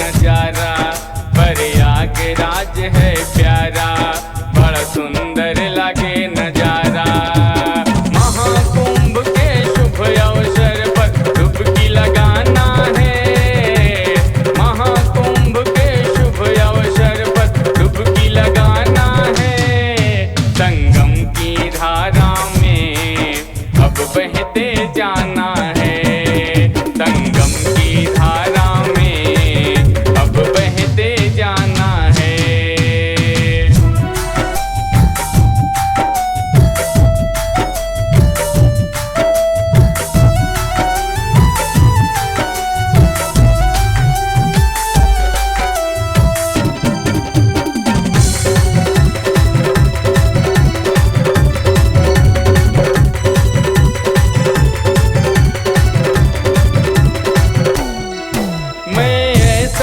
नजारा, प्रयागराज है प्यारा, बड़ा सुंदर लागे नजारा। महाकुंभ के शुभ अवसर पर डुबकी लगाना है, महाकुंभ के शुभ अवसर पर डुबकी लगाना है। संगम की धारा में अब बहते जाना है, संगम की धारा में अब बहते जाना है।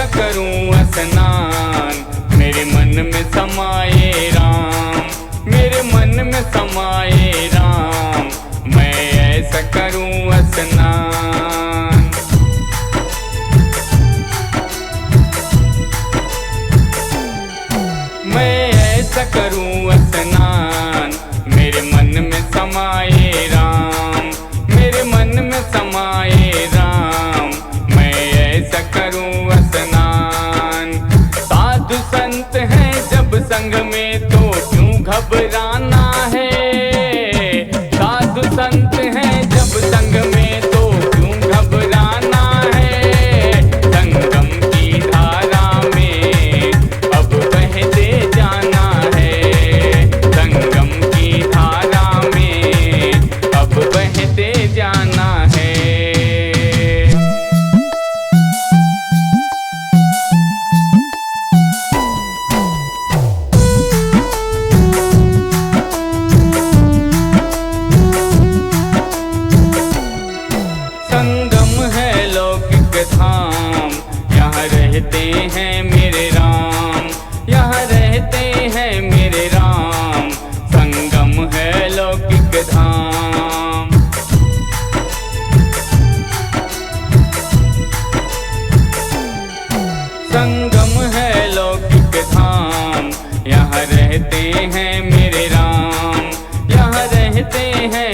करूं स्नान मेरे मन में समाये राम, मेरे मन में समाये राम, मैं ऐसा करूं स्नान। मैं ऐसा करूं स्नान मेरे मन में समाये राम, मेरे मन में समाये राम, मैं ऐसा करूं स्नान। साधु संत हैं जब संग में तो क्यों घबराना है, साधु संत हैं जब संग में तो क्यों घबराना है। संगम की धारा में अब बहते जाना है, संगम की धारा में अब बहते जाना है। संगम है लौकिक धाम, यहाँ रहते हैं मेरे राम, यहाँ रहते हैं मेरे राम। संगम है लौकिक धाम, संगम है लौकिक धाम, यहाँ रहते हैं मेरे राम, यहाँ रहते हैं